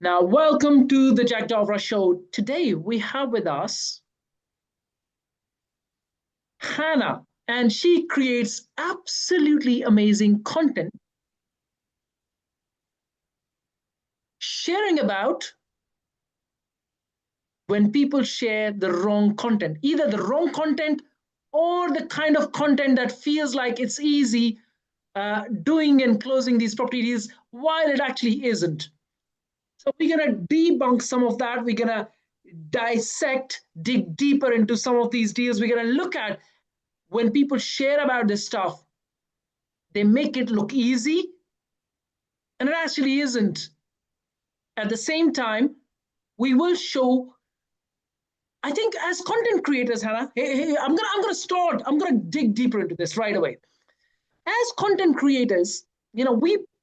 Now, welcome to the Jack Dawhra Show. Today, we have with us Hannah, and she creates absolutely amazing content, sharing about when people share the wrong content, either the wrong content or the kind of content that feels like it's easy doing and closing these properties while it actually isn't. So we're going to debunk some of that. We're going to dissect, dig deeper into some of these deals. We're going to look at when people share about this stuff, they make it look easy, and it actually isn't. At the same time, we will show, I think, as content creators, Hannah, hey, I'm gonna dig deeper into this right away. As content creators, we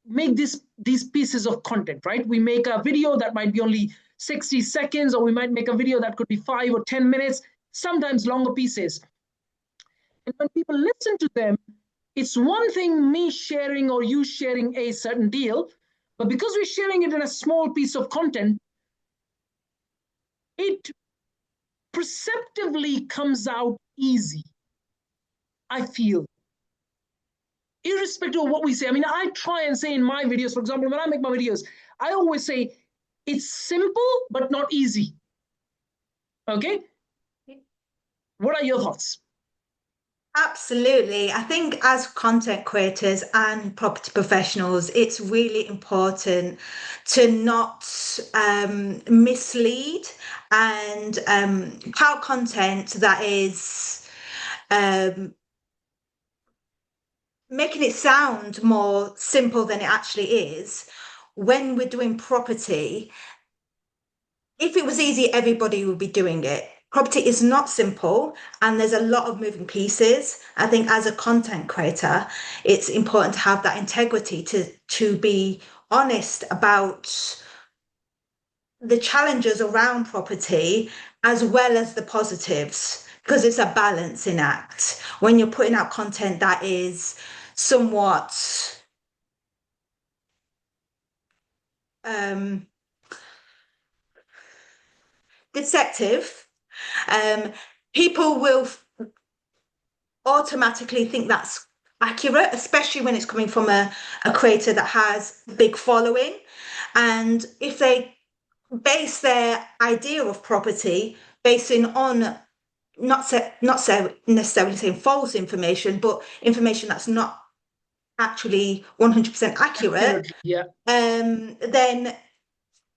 make these pieces of content, right? We make a video that might be only 60 seconds, or we might make a video that could be 5 or 10 minutes, sometimes longer pieces. And when people listen to them, it's one thing me sharing or you sharing a certain deal, but because we're sharing it in a small piece of content, it perceptively comes out easy, I feel, irrespective of what we say. I mean, I try and say in my videos, for example, when I make my videos, I always say it's simple, but not easy. Okay? What are your thoughts? Absolutely. I think as content creators and property professionals, it's really important to not mislead and have content that is um, making it sound more simple than it actually is. When we're doing property, if it was easy, everybody would be doing it. Property is not simple and there's a lot of moving pieces. I think as a content creator, it's important to have that integrity to be honest about the challenges around property as well as the positives, because it's a balancing act. When you're putting out content that is somewhat um, deceptive, um, people will automatically think that's accurate, especially when it's coming from a creator that has a big following. And if they base their idea of property basing on not necessarily saying false information, but information that's not actually 100% accurate, Accurately, yeah. then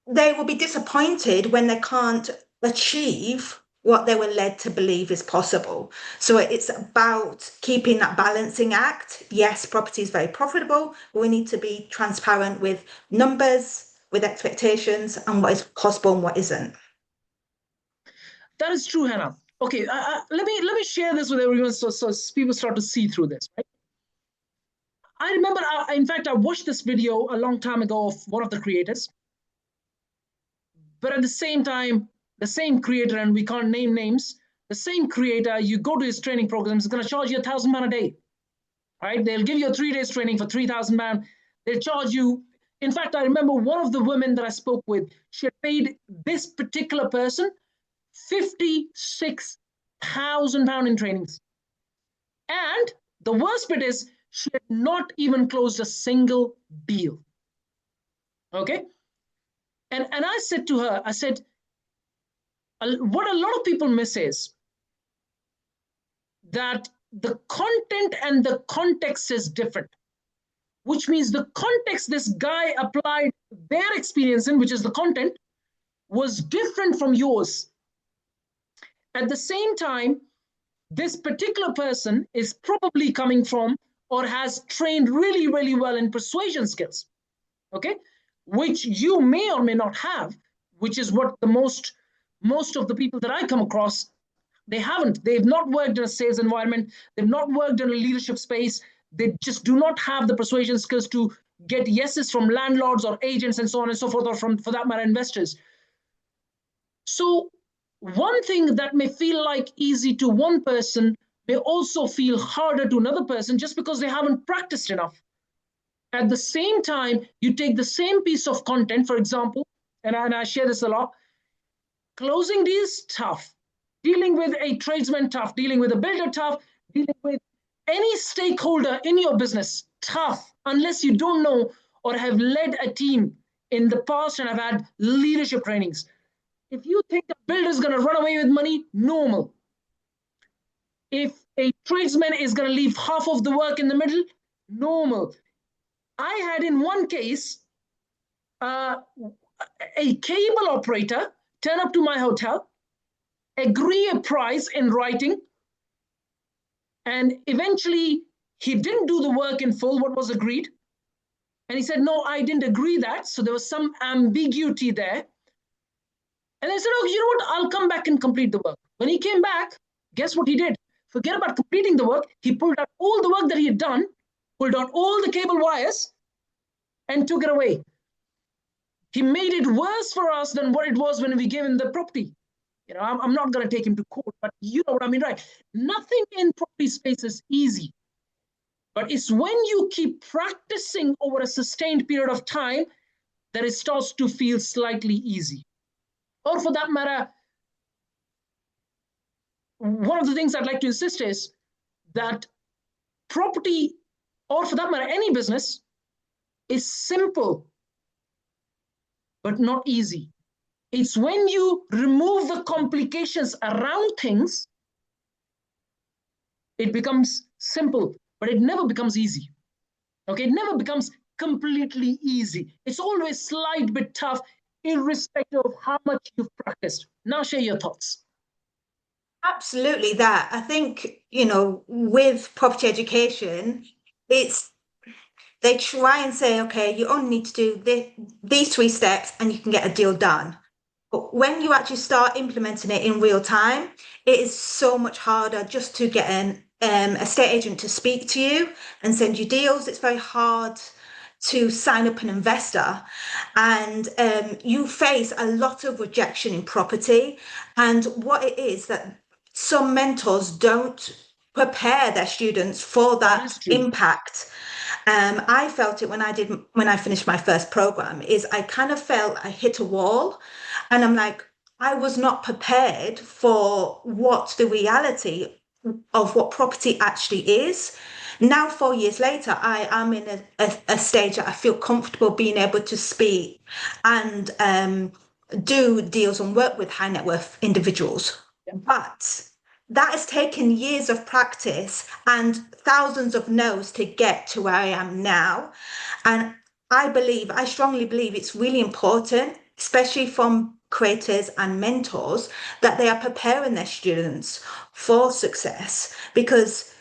they will be disappointed when they can't achieve what they were led to believe is possible. So it's about keeping that balancing act. Yes, property is very profitable, but we need to be transparent with numbers, with expectations, and what is possible and what isn't. That is true, Hannah. Okay, let me share this with everyone so people start to see through this. Right? I remember, in fact, I watched this video a long time ago of one of the creators, but at the same time, the same creator, and we can't name names, the same creator, you go to his training program, is going to charge you £1,000 a day. Right? They'll give you a 3 days training for £3,000. They'll charge you. In fact, I remember one of the women that I spoke with, she had paid this particular person £56,000 in trainings. And the worst bit is she had not even closed a single deal. Okay. And I said to her, I said, what a lot of people miss is that the content and the context is different, which means the context this guy applied their experience in, which is the content, was different from yours. At the same time, this particular person is probably coming from or has trained really, really well in persuasion skills, okay, which you may or may not have, which is what the most of the people that I come across, they haven't. They've not worked in a sales environment. They've not worked in a leadership space. They just do not have the persuasion skills to get yeses from landlords or agents and so on and so forth, or from, for that matter, investors. So one thing that may feel like easy to one person may also feel harder to another person just because they haven't practiced enough. At the same time, you take the same piece of content, for example, and I share this a lot. Closing deals, tough. Dealing with a tradesman, tough. Dealing with a builder, tough. Dealing with any stakeholder in your business, tough. Unless you don't know or have led a team in the past and have had leadership trainings. If you think a builder is going to run away with money, normal. If a tradesman is going to leave half of the work in the middle, normal. I had in one case a cable operator turn up to my hotel, agree a price in writing, and eventually he didn't do the work in full, what was agreed. And he said, no, I didn't agree that. So there was some ambiguity there. And I said, oh, you know what? I'll come back and complete the work. When he came back, guess what he did? Forget about completing the work. He pulled out all the work that he had done, pulled out all the cable wires, and took it away. He made it worse for us than what it was when we gave him the property. You know, I'm not going to take him to court, but you know what I mean, right? Nothing in property space is easy. But it's when you keep practicing over a sustained period of time that it starts to feel slightly easy. Or for that matter, one of the things I'd like to insist is that property, or for that matter, any business, is simple, but not easy. It's when you remove the complications around things, it becomes simple, but it never becomes easy. Okay, it never becomes completely easy. It's always a slight bit tough, irrespective of how much you've practiced. Now share your thoughts. Absolutely that. I think, you know, with property education, it's they try and say, okay, you only need to do these three steps and you can get a deal done. But when you actually start implementing it in real time, it is so much harder just to get an estate agent to speak to you and send you deals. It's very hard to sign up an investor, and you face a lot of rejection in property. And what it is that some mentors don't prepare their students for That that is true. impact. I felt it when I finished my first program, is I kind of felt I hit a wall, and I'm like, I was not prepared for what the reality of what property actually is. Now, 4 years later, I am in a stage that I feel comfortable being able to speak and do deals and work with high net worth individuals. Yeah. But that has taken years of practice and thousands of no's to get to where I am now. And I strongly believe it's really important, especially from creators and mentors, that they are preparing their students for success, because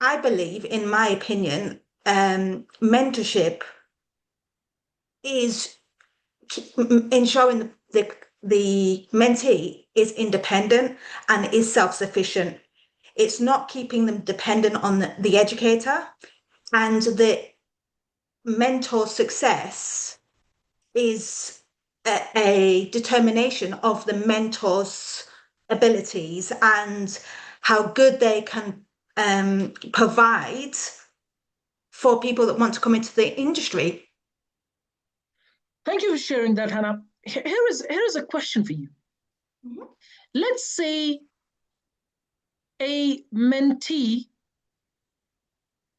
I believe, in my opinion, mentorship is ensuring the mentee is independent and is self-sufficient. It's not keeping them dependent on the educator, and the mentor success is a determination of the mentor's abilities and how good they can provide for people that want to come into the industry. Thank you for sharing that, Hannah. Here is a question for you. Mhm. Let's say a mentee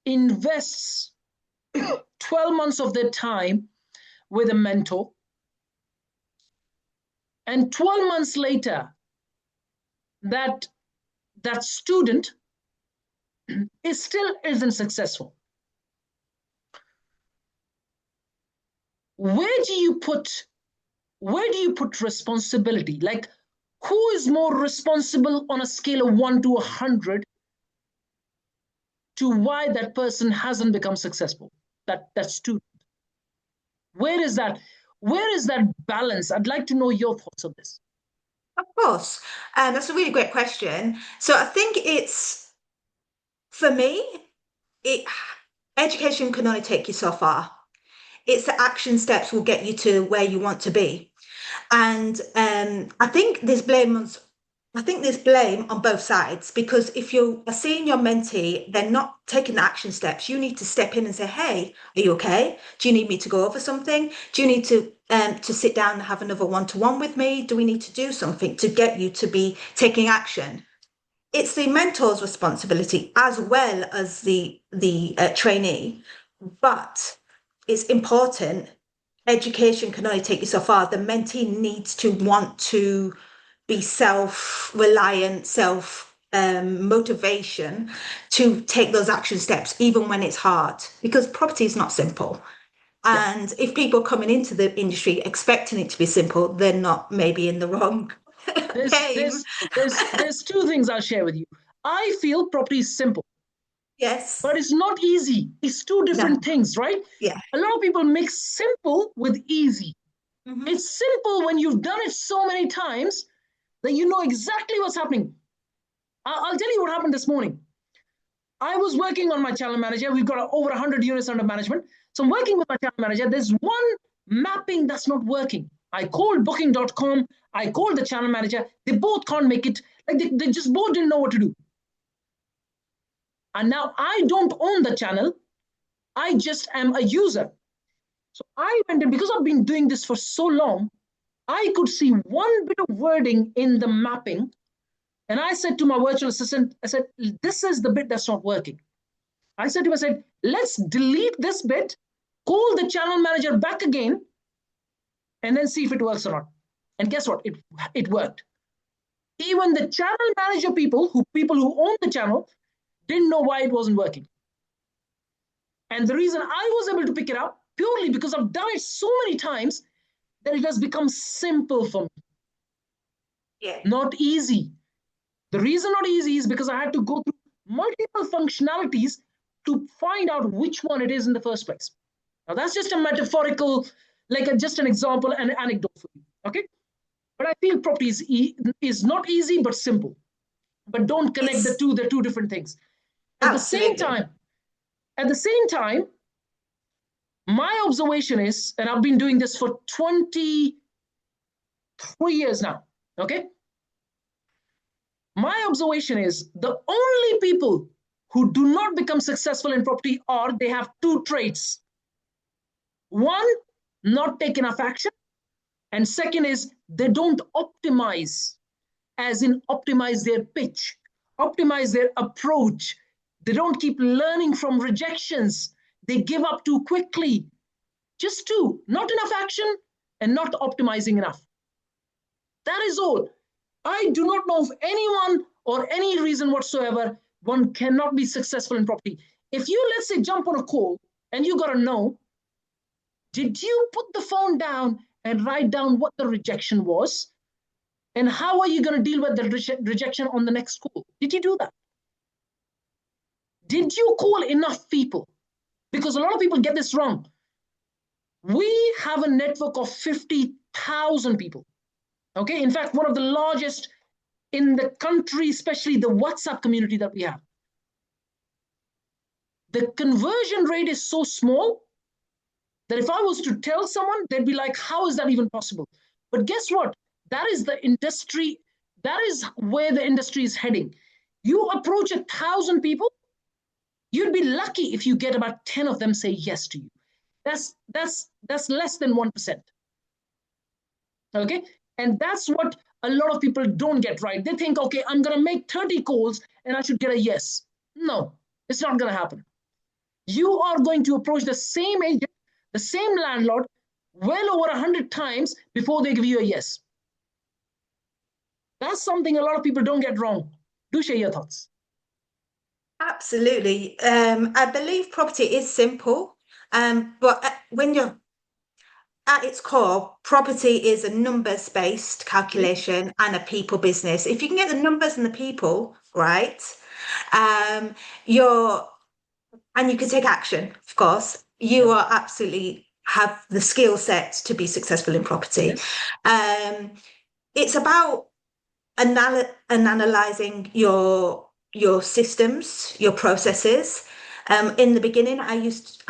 invests 12 months of their time with a mentor, and 12 months later, that student is still isn't successful. Where do you put responsibility? Like, who is more responsible on a scale of 1 to 100 to why that person hasn't become successful? That student. Where is that? Where is that balance? I'd like to know your thoughts on this. Of course, that's a really great question. So I think it's, for me, it education can only take you so far. It's the action steps will get you to where you want to be. And I think there's blame I think there's blame on both sides, because if you are seeing your mentee, they're not taking the action steps, you need to step in and say, hey, are you okay? Do you need me to go over something? Do you need to sit down and have another one-to-one with me? Do we need to do something to get you to be taking action? It's the mentor's responsibility as well as the trainee, but it's important. Education can only take you so far. The mentee needs to want to be self-reliant, self motivation to take those action steps, even when it's hard, because property is not simple. Yeah. And if people are coming into the industry expecting it to be simple, they're not maybe in the wrong There's game. there's there's two things I'll share with you. I feel property is simple, Yes. but it's not easy. It's two No. different things, right? Yeah. A lot of people mix simple with easy. Hmm. It's simple when you've done it so many times that you know exactly what's happening. I'll tell you what happened this morning. I was working on my channel manager. We've got over 100 units under management. So I'm working with my channel manager. There's one mapping that's not working. I called booking.com. I called the channel manager. They both can't make it. Like they just both didn't know what to do. And now I don't own the channel. I just am a user. So I went in, because I've been doing this for so long, I could see one bit of wording in the mapping. And I said to my virtual assistant, I said, this is the bit that's not working. I said to him, I said, let's delete this bit, call the channel manager back again, and then see if it works or not. And guess what? It worked. Even the channel manager people who own the channel didn't know why it wasn't working. And the reason I was able to pick it up purely because I've done it so many times that it has become simple for me. Yeah. Not easy. The reason not easy is because I had to go through multiple functionalities to find out which one it is in the first place. Now that's just a metaphorical, just an example, an anecdote for you. Okay, but I feel property is not easy but simple. But don't connect the It's two. They're two different things. At the same absolutely. time, at the same time, my observation is, and I've been doing this for 23 years now. Okay, my observation is the only people who do not become successful in property are they have two traits. One, not take enough action. And second is they don't optimize, as in optimize their pitch, optimize their approach. They don't keep learning from rejections. They give up too quickly. Just two, not enough action and not optimizing enough. That is all. I do not know of anyone or any reason whatsoever one cannot be successful in property. If you, let's say, jump on a call and you got to know, did you put the phone down and write down what the rejection was? And how are you going to deal with the rejection on the next call? Did you do that? Did you call enough people? Because a lot of people get this wrong. We have a network of 50,000 people. Okay, in fact, one of the largest in the country, especially the WhatsApp community that we have. The conversion rate is so small that if I was to tell someone, they'd be like, how is that even possible? But guess what? That is the industry. That is where the industry is heading. You approach 1,000 people, you'd be lucky if you get about 10 of them say yes to you. That's less than 1%. Okay? And that's what a lot of people don't get right. They think, okay, I'm going to make 30 calls and I should get a yes. No, it's not going to happen. You are going to approach the same agent, the same landlord, well over 100 times before they give you a yes. That's something a lot of people don't get wrong. Do share your thoughts. Absolutely. I believe property is simple, but when you're at its core, property is a numbers-based calculation and a people business. If you can get the numbers and the people right, um, you're and you can take action, of course, you Yeah. are absolutely have the skill set to be successful in property. Yes. It's about analyzing your systems, your processes. In the beginning, I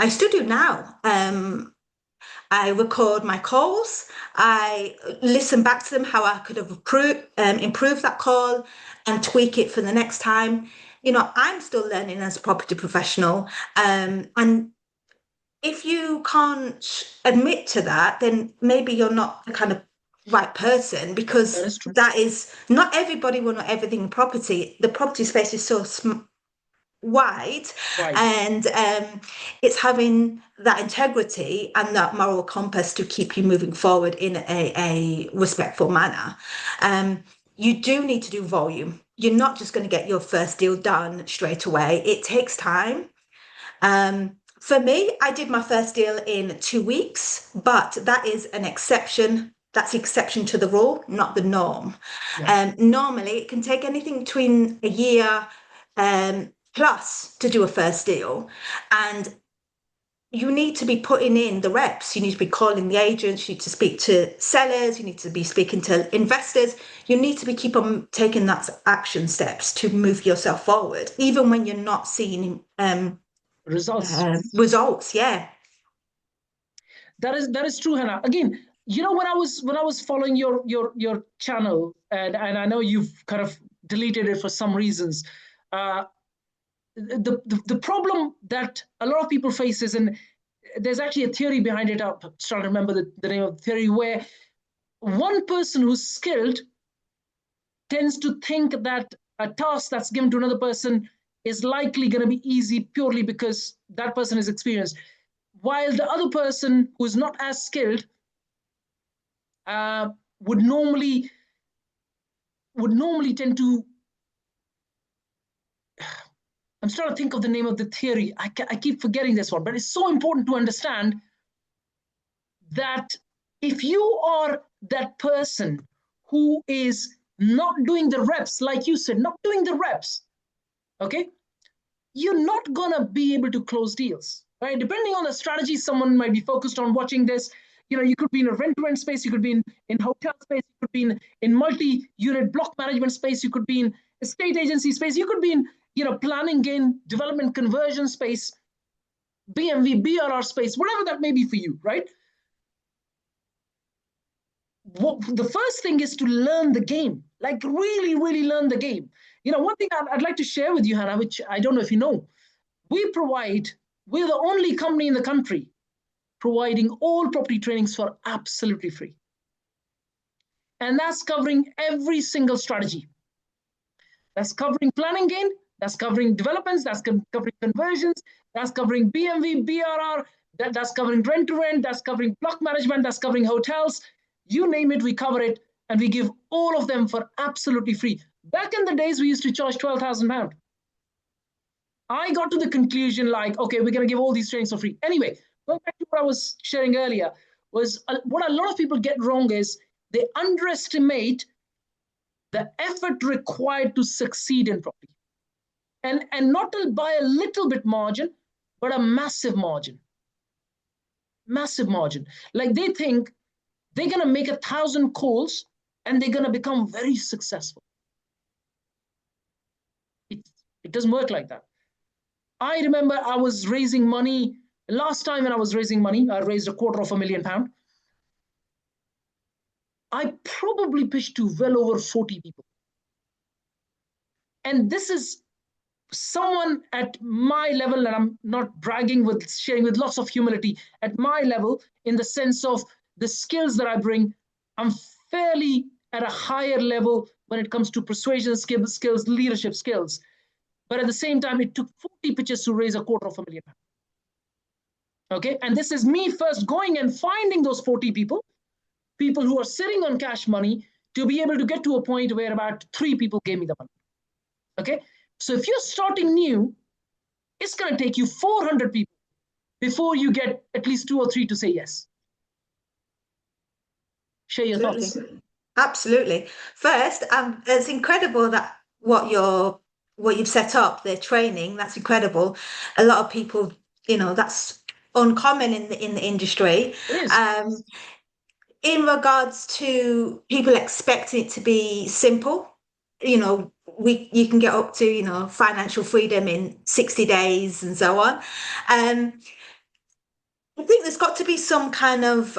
still do now. I record my calls. I listen back to them how I could have improved that call and tweak it for the next time. I'm still learning as a property professional. And if you can't admit to that, then maybe you're not the kind of right person, That because is true. that is not everybody will know everything in property. The property space is so wide, Right. and it's having that integrity and that moral compass to keep you moving forward in a respectful manner. um, you do need to do volume. You're not just going to get your first deal done straight away. It takes time. For me, I did my first deal in 2 weeks, but that is an exception. That's the exception to the rule, not the norm. Yeah. Normally, it can take anything between a year plus to do a first deal. And you need to be putting in the reps. You need to be calling the agents. You need to speak to sellers. You need to be speaking to investors. You need to be keep on taking that action steps to move yourself forward, even when you're not seeing Results. results. Yeah. That is true, Hannah. Again, when I was following your channel, and I know you've kind of deleted it for some reasons. Uh, the problem that a lot of people face is, and there's actually a theory behind it. I'm trying to remember the name of the theory, where one person who's skilled tends to think that a task that's given to another person is likely going to be easy purely because that person is experienced, while the other person who's not as skilled uh, would normally tend to. I'm trying to think of the name of the theory. I keep forgetting this one, but it's so important to understand that if you are that person who is not doing the reps, like you said, not doing the reps, okay, you're not gonna be able to close deals, right? Depending on the strategy, someone might be focused on watching this. You could be in a rent-to-rent space, you could be in hotel space, you could be in multi-unit block management space, you could be in estate agency space, you could be in planning, gain, development, conversion space, BMV, BRR space, whatever that may be for you, right? The first thing is to learn the game, like really, really learn the game. One thing I'd like to share with you, Hannah, which I don't know if you know, we're the only company in the country providing all property trainings for absolutely free. And that's covering every single strategy. That's covering planning gain, that's covering developments, that's covering conversions, that's covering BMV, BRR, that's covering rent to rent, that's covering block management, that's covering hotels. You name it, we cover it, and we give all of them for absolutely free. Back in the days, we used to charge £12,000. I got to the conclusion like, okay, we're going to give all these trainings for free. Anyway, going back to what I was sharing earlier, was what a lot of people get wrong is they underestimate the effort required to succeed in property. And not by a little bit margin, but a massive margin. Massive margin. Like they think they're going to make 1,000 calls and they're going to become very successful. It doesn't work like that. I remember I was raising money. Last time when I was raising money, I raised £250,000. I probably pitched to well over 40 people. And this is someone at my level, and I'm not bragging, with sharing with lots of humility, at my level, in the sense of the skills that I bring, I'm fairly at a higher level when it comes to persuasion skills, leadership skills. But at the same time, it took 40 pitches to raise £250,000. Okay, and this is me first going and finding those 40 people who are sitting on cash money, to be able to get to a point where about 3 people gave me the money. Okay, so if you're starting new, it's going to take you 400 people before you get at least 2 or 3 to say yes. Share your Absolutely. thoughts. Absolutely. First, it's incredible that what you've set up, the training, that's incredible. A lot of people, that's uncommon in the industry. It is. Um, in regards to people expecting it to be simple, you can get up to, financial freedom in 60 days and so on. I think there's got to be some kind of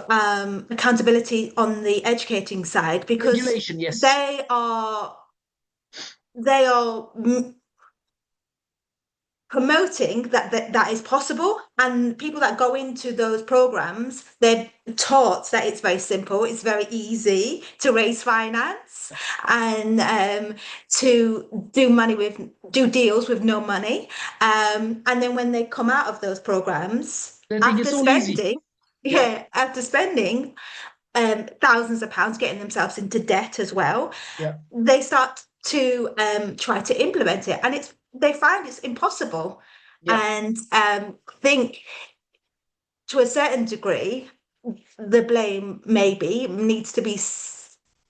accountability on the educating side because Regulation, yes. they are they are promoting that is possible, and people that go into those programs, they're taught that it's very simple, it's very easy to raise finance and to do deals with no money, and then when they come out of those programs They think after it's all easy. spending Yeah, yeah after spending thousands of pounds, getting themselves into debt as well, yeah. they start to try to implement it, and they find it's impossible, Yeah, and think to a certain degree the blame maybe needs to be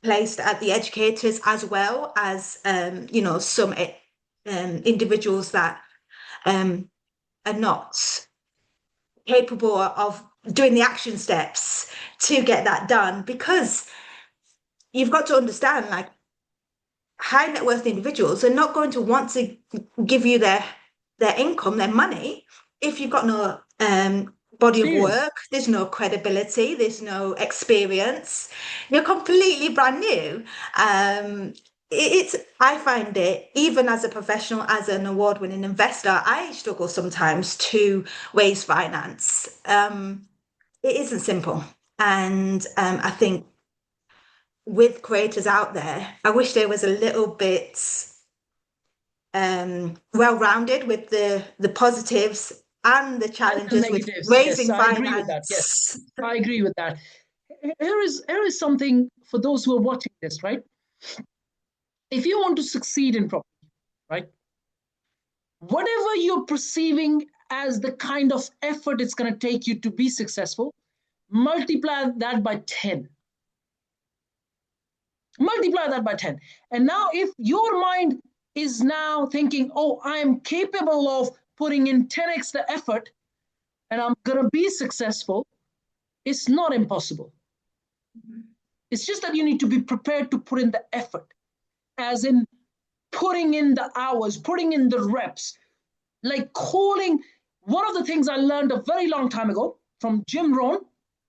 placed at the educators as well as some individuals that um, are not capable of doing the action steps to get that done, because you've got to understand, like, high net worth individuals are not going to want to give you their income, their money, if you've got no body of experience. work, there's no credibility, there's no experience, you're completely brand new. It's I find it, even as a professional, as an award-winning investor, I struggle sometimes to raise finance. It isn't simple, and I think with creators out there, I wish there was a little bit well-rounded with the positives and the And the challenges with negatives, yes, raising I agree with that. Yes, finance. I agree with that. Here is something for those who are watching this, right? If you want to succeed in property, right, whatever you're perceiving as the kind of effort it's going to take you to be successful, multiply that by 10. Multiply that by 10. And now, if your mind is now thinking, oh, I am capable of putting in 10x the effort and I'm going to be successful, it's not impossible. It's just that you need to be prepared to put in the effort, as in putting in the hours, putting in the reps, like calling. One of the things I learned a very long time ago from Jim Rohn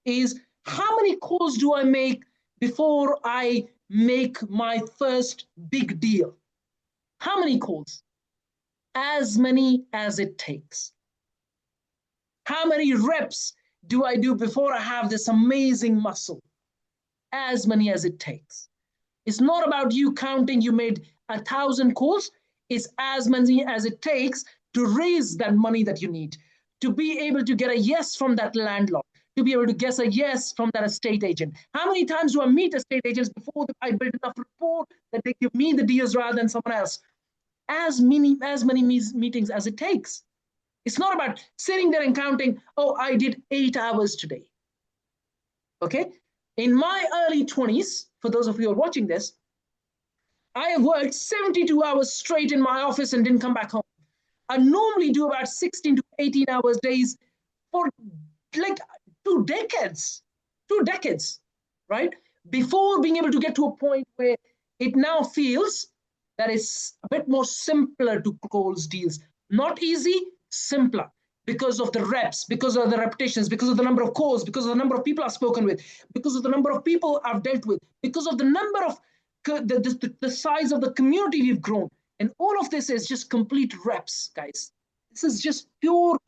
is, how many calls do I make before I make my first big deal? How many calls? As many as it takes. How many reps do I do before I have this amazing muscle? As many as it takes. It's not about you counting you made 1,000 calls. It's as many as it takes to raise that money that you need, to be able to get a yes from that landlord, to be able to get a yes from that estate agent. How many times do I meet estate agents before I build enough rapport that they give me the deals rather than someone else? As many meetings as it takes. It's not about sitting there and counting, oh, I did 8 hours today. Okay? In my early 20s, for those of you who are watching this, I have worked 72 hours straight in my office and didn't come back home. I normally do about 16 to 18 hours days for like 2 decades. 2 decades, right? Before being able to get to a point where it now feels that it's a bit more simpler to close deals. Not easy, simpler, because of the reps, because of the repetitions, because of the number of calls, because of the number of people I've spoken with, because of the number of people I've dealt with, because of the number of the size of the community we've grown. And all of this is just complete reps, guys. This is just pure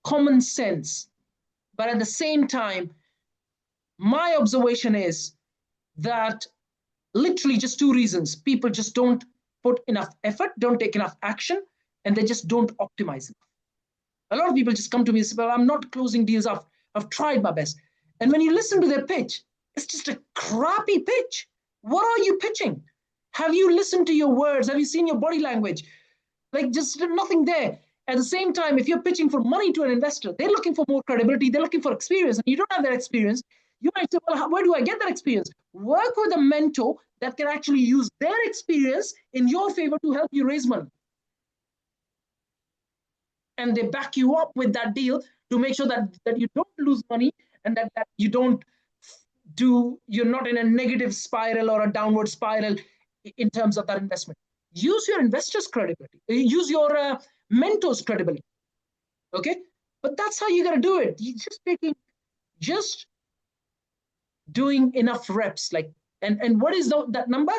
common sense. But at the same time, my observation is that literally just two reasons. People just don't put enough effort, don't take enough action, and they just don't optimize enough. A lot of people just come to me and say, well, I'm not closing deals. I've tried my best. And when you listen to their pitch, it's just a crappy pitch. What are you pitching? Have you listened to your words? Have you seen your body language? Like, just nothing there. At the same time, if you're pitching for money to an investor, they're looking for more credibility, they're looking for experience, and you don't have that experience. You might say, well, where do I get that experience? Work with a mentor that can actually use their experience in your favor to help you raise money. And they back you up with that deal to make sure that you don't lose money, and that you don't you're not in a negative spiral or a downward spiral in terms of that investment. Use your investors' credibility, use your mentors' credibility. Okay. But that's how you got to do it. You just doing enough reps. Like, and what is that number?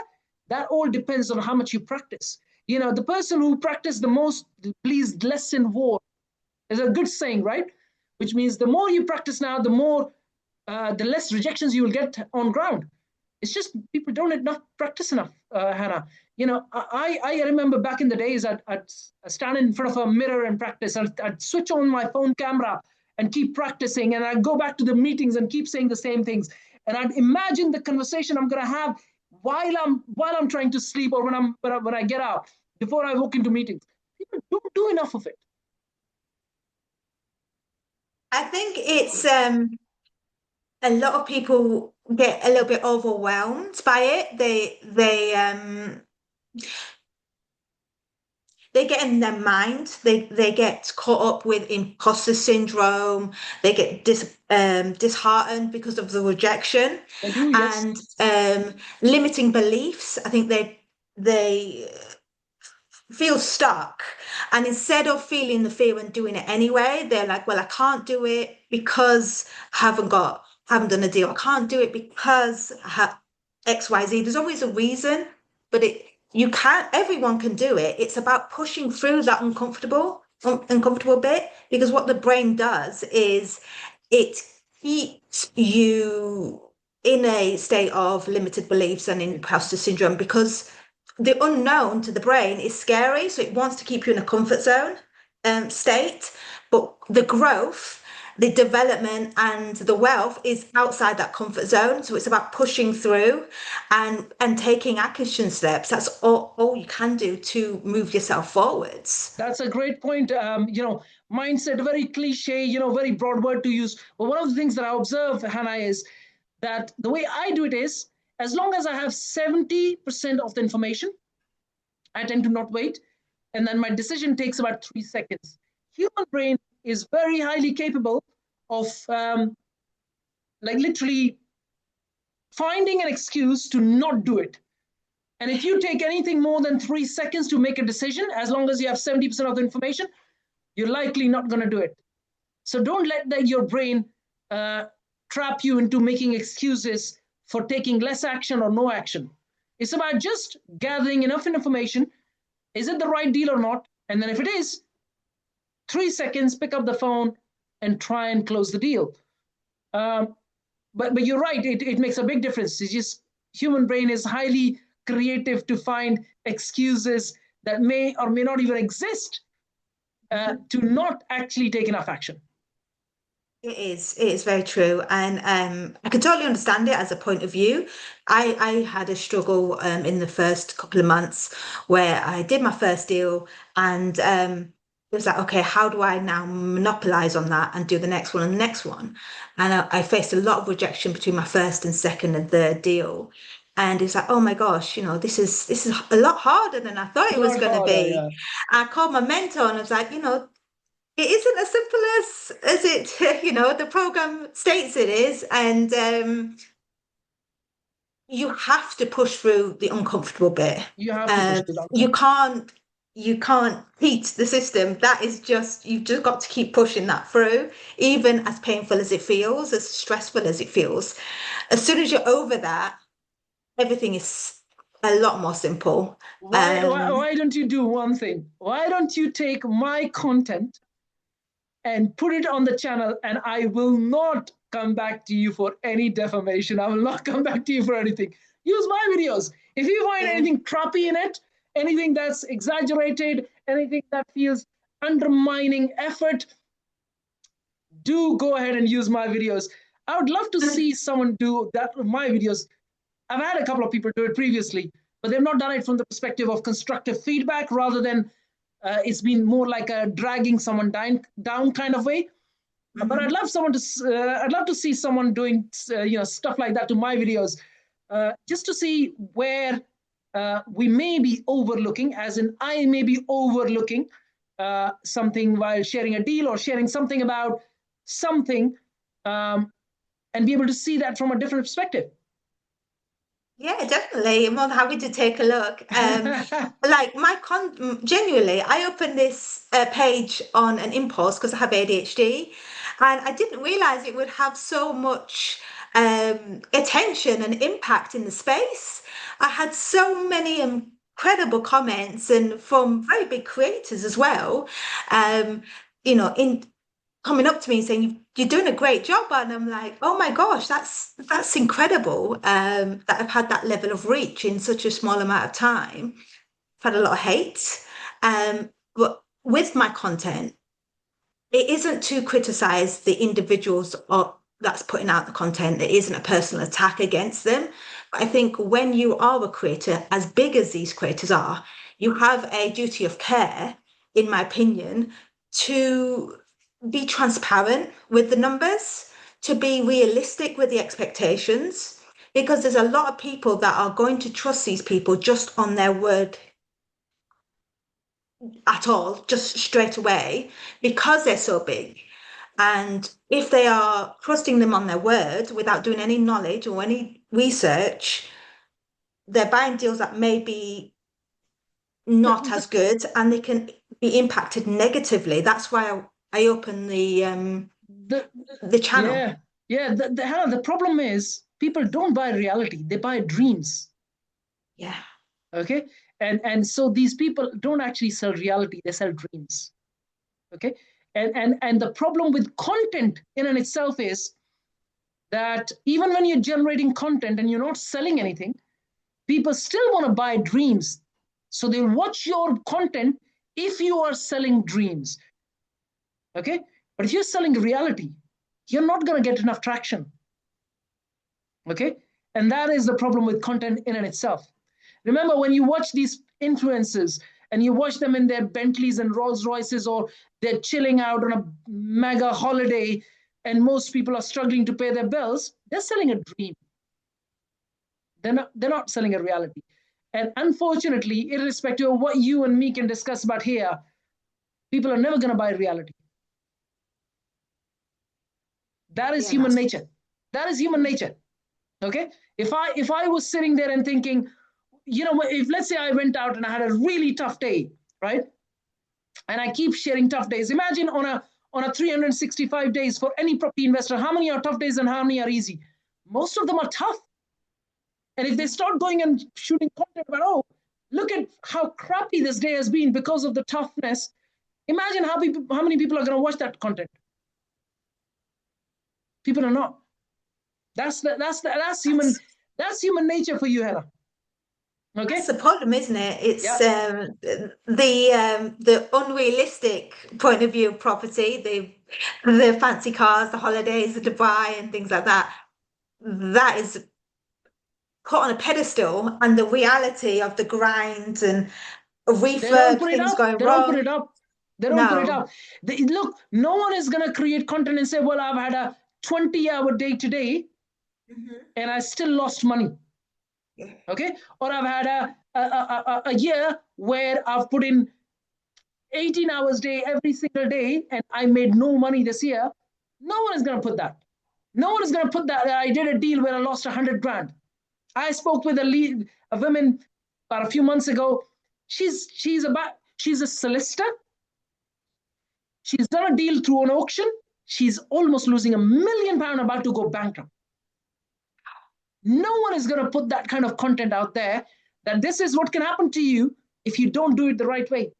That all depends on how much you practice. The person who practiced the most pleased less in war is a good saying, right? Which means the more you practice now, the less rejections you will get on ground. It's just people don't not practice enough, Hannah. I remember back in the days, I'd stand in front of a mirror and practice. I'd switch on my phone camera and keep practicing, and I'd go back to the meetings and keep saying the same things. And I'd imagine the conversation I'm going to have while I'm trying to sleep, or when I get out before I walk into meetings. People don't do enough of it. I think it's a lot of people get a little bit overwhelmed by it. They get in their mind. They get caught up with imposter syndrome. They get disheartened because of the rejection I do, yes. and limiting beliefs. I think they feel stuck, and instead of feeling the fear and doing it anyway, they're like, well, I can't do it because I haven't done a deal. I can't do it because I have XYZ. There's always a reason, but you can't, everyone can do it. It's about pushing through that uncomfortable bit, because what the brain does is it keeps you in a state of limited beliefs and imposter syndrome, because the unknown to the brain is scary, so it wants to keep you in a comfort zone state. But the growth, the development, and the wealth is outside that comfort zone. So it's about pushing through and taking action steps. That's all you can do to move yourself forwards. That's a great point. Mindset, very cliche, very broad word to use. But one of the things that I observe, Hannah, is that the way I do it is, as long as I have 70% of the information, I tend to not wait. And then my decision takes about 3 seconds. Human brain is very highly capable of like literally finding an excuse to not do it. And if you take anything more than 3 seconds to make a decision, as long as you have 70% of the information, you're likely not going to do it. So don't let your brain trap you into making excuses for taking less action or no action. It's about just gathering enough information. Is it the right deal or not? And then if it is, 3 seconds, pick up the phone and try and close the deal. But you're right, it makes a big difference. It's just human brain is highly creative to find excuses that may or may not even exist to not actually take enough action. It is very true. And I can totally understand it as a point of view. I had a struggle in the first couple of months where I did my first deal, and it was like, okay, how do I now monopolize on that and do the next one and the next one? And I faced a lot of rejection between my first and second and third deal. And it's like, oh my gosh, this is a lot harder than I thought A it was lot going to harder, be. yeah. I called my mentor and I was like, it isn't as simple as it the program states it is. And you have to push through the uncomfortable bit. You have to push it out. You can't beat the system. That is just, you've just got to keep pushing that through, even as painful as it feels, as stressful as it feels. As soon as you're over that, everything is a lot more simple. Why don't you do one thing? Why don't you take my content and put it on the channel, and I will not come back to you for any defamation. I will not come back to you for anything. Use my videos. If you find Yeah. anything crappy in it, anything that's exaggerated, anything that feels undermining effort, do go ahead and use my videos. I would love to see someone do that with my videos. I've had a couple of people do it previously, but they've not done it from the perspective of constructive feedback, rather than it's been more like a dragging someone down kind of way. But Mhm. I'd love to see someone doing stuff like that to my videos, just to see where we may be overlooking, as in I may be overlooking something while sharing a deal or sharing something about something, and be able to see that from a different perspective. Yeah, definitely. I'm more than happy to take a look. Like genuinely, I opened this page on an impulse because I have ADHD, and I didn't realize it would have so much attention and impact in the space. I had so many incredible comments and from very big creators as well. Um, in coming up to me and saying you're doing a great job, and I'm like, oh my gosh, that's incredible, that I've had that level of reach in such a small amount of time. I've had a lot of hate, but with my content, it isn't to criticize the individuals or that's putting out the content. It isn't a personal attack against them. But I think when you are a creator, as big as these creators are, you have a duty of care, in my opinion, to be transparent with the numbers, to be realistic with the expectations, because there's a lot of people that are going to trust these people just on their word at all, just straight away, because they're so big. And if they are trusting them on their word without doing any knowledge or any research, they're buying deals that may be the, not the, as good and they can be impacted negatively. That's why I opened the, the channel. yeah, yeah. Hannah, the problem is people don't buy reality; they buy dreams. Yeah. Okay, and so these people don't actually sell reality; they sell dreams. Okay, and the problem with content in and itself is that even when you're generating content and you're not selling anything, people still want to buy dreams. So they'll watch your content if you are selling dreams. Okay. But if you're selling reality, you're not going to get enough traction. Okay. And that is the problem with content in and itself. Remember, when you watch these influencers and you watch them in their Bentleys and Rolls Royces, or they're chilling out on a mega holiday, and most people are struggling to pay their bills, they're selling a dream. They're not selling a reality. And unfortunately, irrespective of what you and me can discuss about here, people are never going to buy reality. That is Yeah, human that's nature. That is human nature. Okay. If I was sitting there and thinking, if let's say I went out and I had a really tough day, right? And I keep sharing tough days. Imagine on a 365 days for any property investor, how many are tough days and how many are easy? Most of them are tough. And if they start going and shooting content about, oh, look at how crappy this day has been because of the toughness, imagine how many people are going to watch that content. People are not. That's human. that's That's human nature for you, Hannah. that's Okay. the problem, isn't it? It's Yeah. the unrealistic point of view of property, the fancy cars, the holidays, the Dubai and things like that. That is put on a pedestal, and the reality of the grind and They don't refurb put it things up. going They don't put it wrong. up. They don't put it No. up. Look, no one is going to create content and say, well, I've had a 20-hour day today Mhm. and I still lost money. Yeah. Okay. Or I've had a year where I've put in 18 hours day every single day and I made no money this year. No one is going to put that. No one is going to put that. I did a deal where I lost 100 grand. I spoke with a woman about a few months ago. She's a solicitor. She's done a deal through an auction. She's almost losing £1 million, about to go bankrupt. No one is going to put that kind of content out there that this is what can happen to you if you don't do it the right way.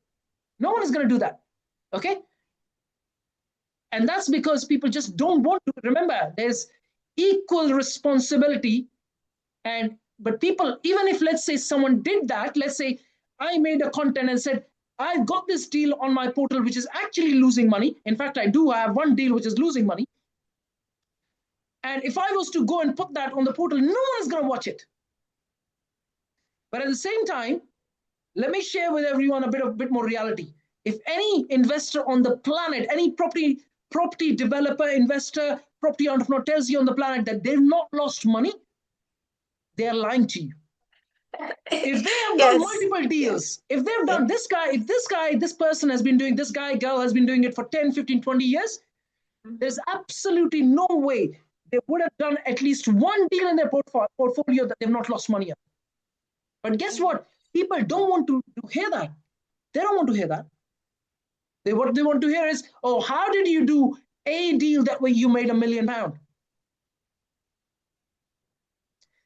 No one is going to do that. Okay. And that's because people just don't want to. Remember, there's equal responsibility. And but people, even if let's say someone did that, let's say I made a content and said, I got this deal on my portal which is actually losing money. In fact, I do have one deal which is losing money. And if I was to go and put that on the portal, no one is going to watch it. But at the same time, let me share with everyone a bit more reality. If any investor on the planet, any property developer, investor, property entrepreneur tells you on the planet that they've not lost money, they are lying to you. If they have done Yes. multiple Yeah. deals, if they've Yeah. done this person has been doing, this guy, girl has been doing it for 10, 15, 20 years, there's absolutely no way they would have done at least one deal in their portfolio that they've not lost money on. But guess what? People don't want to hear that. They don't want to hear that. What they want to hear is, oh, how did you do a deal that way you made £1 million?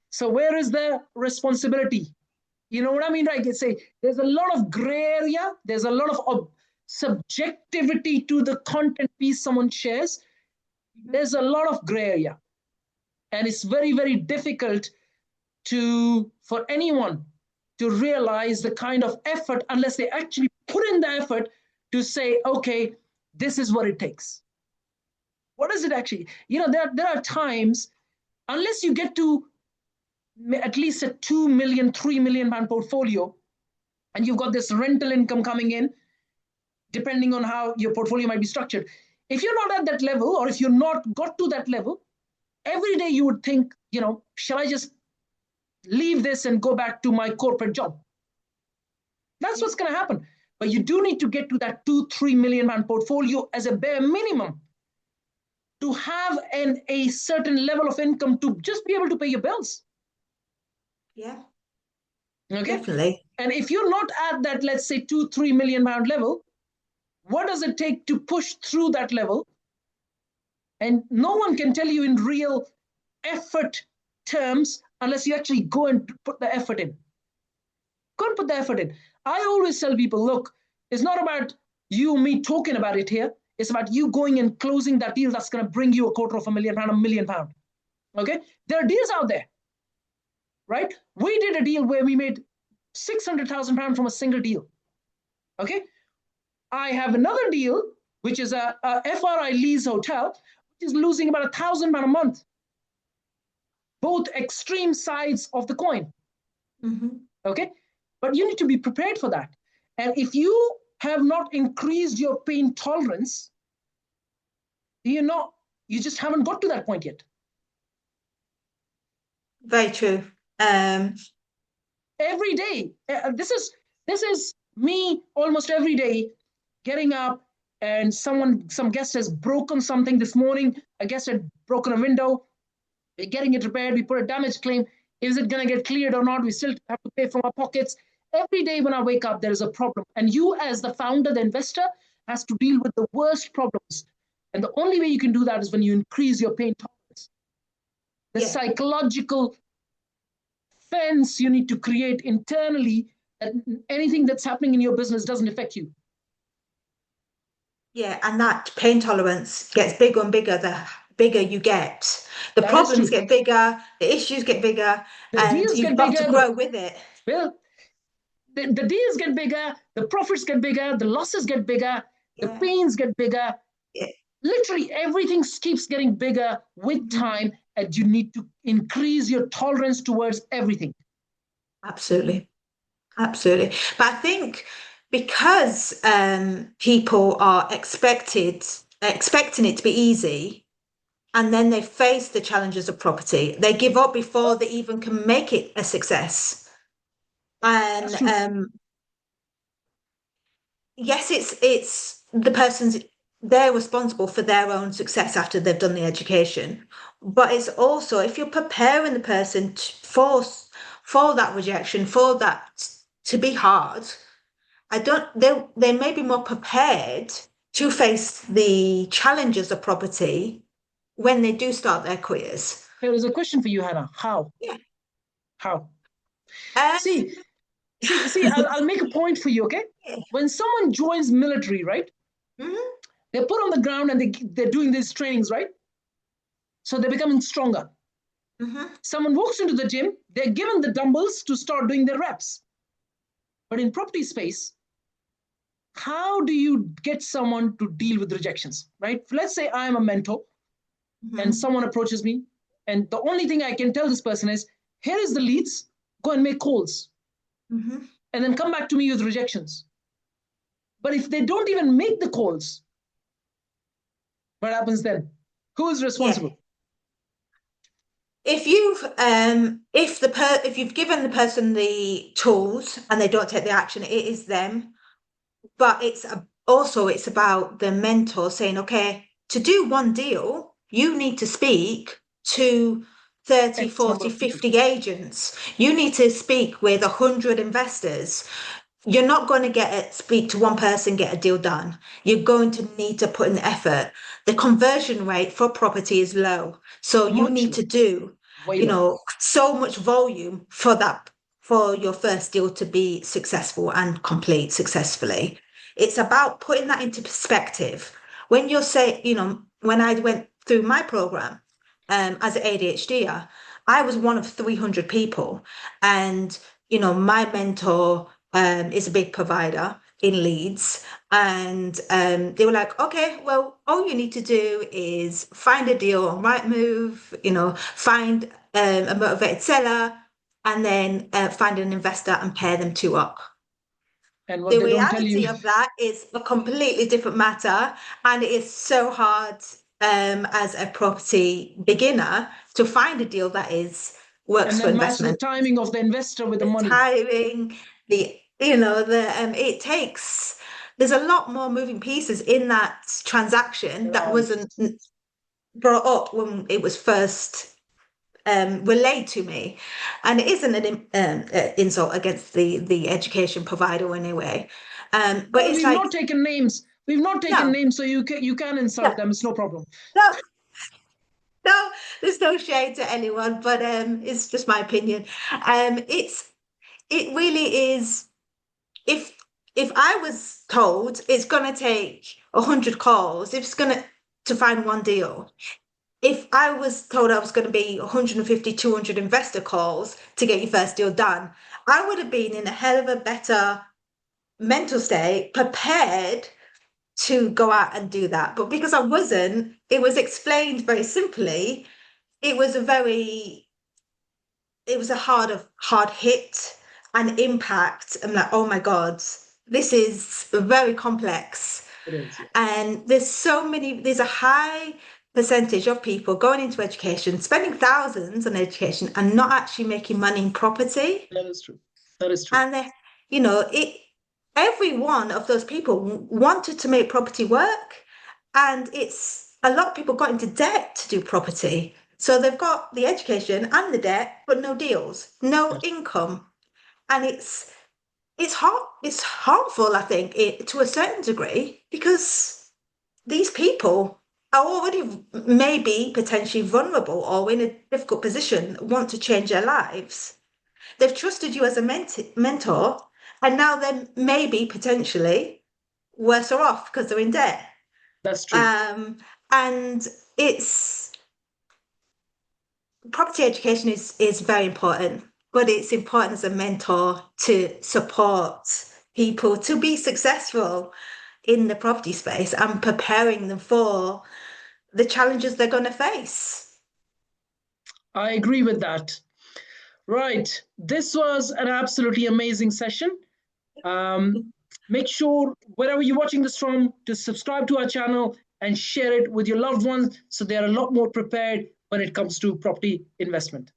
So where is the responsibility? You know what I mean, right? They say there's a lot of gray area. There's a lot of subjectivity to the content piece someone shares. There's a lot of gray area. And it's very, very difficult for anyone to realize the kind of effort unless they actually put in the effort to say, okay, this is what it takes. What is it actually? There are times, unless you get to at least a 2 million, 3 million pound portfolio, and you've got this rental income coming in, depending on how your portfolio might be structured. If you're not at that level, or if you're not got to that level, every day you would think, shall I just leave this and go back to my corporate job? That's what's going to happen. But you do need to get to that 2-3 million pound portfolio as a bare minimum to have a certain level of income to just be able to pay your bills. Yeah. Okay. Definitely. And if you're not at that, let's say 2-3 million pound level, what does it take to push through that level? And no one can tell you in real effort terms unless you actually go and put the effort in. Go and put the effort in. I always tell people, look, it's not about you, me talking about it here. It's about you going and closing that deal that's going to bring you £250,000, £1 million. Okay? There are deals out there, right? We did a deal where we made £600,000 from a single deal. Okay? I have another deal, which is a FRI lease hotel, which is losing about £1,000 a month. Both extreme sides of the coin. Okay? But you need to be prepared for that. And if you have not increased your pain tolerance, you just haven't got to that point yet. Very true. Every day, this is me almost every day getting up, and some guest has broken something this morning. A guest had broken a window. We're getting it repaired. We put a damage claim. Is it going to get cleared or not? We still have to pay from our pockets. Every day when I wake up, there is a problem. And you, as the founder, the investor, has to deal with the worst problems. And the only way you can do that is when you increase your pain tolerance. The psychological fence you need to create internally that anything that's happening in your business doesn't affect you. Yeah, and that pain tolerance gets bigger and bigger the bigger you get. The problems get bigger, the issues get bigger, and you've got to grow with it. Well, the deals get bigger, the profits get bigger, the losses get bigger, the pains get bigger. Literally everything keeps getting bigger with time, and you need to increase your tolerance towards everything. Absolutely. Absolutely. But I think because people are expecting it to be easy, and then they face the challenges of property, they give up before they even can make it a success. And yes, it's the person's, they're responsible for their own success after they've done the education. But it's also, if you're preparing the person for that rejection, for that to be hard, they may be more prepared to face the challenges of property when they do start their careers. There's a question for you, Hannah. How? Yeah. How? See, I'll make a point for you, okay? When someone joins military, right? They're put on the ground and they're doing these trainings, right? So they're becoming stronger. Someone walks into the gym, they're given the dumbbells to start doing their reps. But in property space, how do you get someone to deal with rejections, right? Let's say I'm a mentor and someone approaches me, and the only thing I can tell this person is, here is the leads, go and make calls. And then come back to me with rejections. But if they don't even make the calls, what happens then? Who is responsible? If you've given the person the tools and they don't take the action, it is them. But it's about the mentor saying, okay, to do one deal, you need to speak to 30, X number 40, of people. 50 agents. You need to speak with 100 investors. You're not going to speak to one person, get a deal done. You're going to need to put in effort. The conversion rate for property is low. So you Much need lower, to do, way lower. so much volume for your first deal to be successful and complete successfully. It's about putting that into perspective. When you're saying, when I went through my program, as an ADHDer, I was one of 300 people. And, my mentor is a big provider in Leeds. And they were like, okay, well, all you need to do is find a deal on Rightmove, find a motivated seller, and then find an investor and pair them two up. And what The they don't tell reality you, of that is a completely different matter, and it is so hard as a property beginner to find a deal that works and for then match the investment. timing of the investor with the The money. timing, it takes. There's a lot more moving pieces in that transaction that Right. wasn't brought up when it was first relayed to me, and it isn't an insult against the education provider anyway. But Well, it's we've like, not taken names. We've not taken no, names, so you can no, insult them. It's no problem. no, no, there's no shade to anyone, but it's just my opinion. It really is. If if I was told it's gonna take 100 calls, if it's gonna to find one deal, if I was told I was going to be 150, 200 investor calls to get your first deal done, I would have been in a hell of a better mental state, prepared to go out and do that. But because I wasn't, it was explained very simply. It was a hard hit and impact. I'm like, oh my God, this is very complex. It is, yeah. And there's a high percentage of people going into education, spending thousands on education and not actually making money in property. That is true. That is true. And every one of those people wanted to make property work. And it's a lot of people got into debt to do property. So they've got the education and the debt, but no deals, no That's income. And it's harmful, I think, to a certain degree, because these people are already maybe potentially vulnerable or in a difficult position, want to change their lives. They've trusted you as a mentor, and now they're maybe potentially worse off because they're in debt. that's true. Um, and it's property education is very important, but it's important as a mentor to support people to be successful in the property space and preparing them for the challenges they're going to face. I agree with that. Right. This was an absolutely amazing session. Um, Make sure wherever you're watching this from to subscribe to our channel and share it with your loved ones so they're a lot more prepared when it comes to property investment.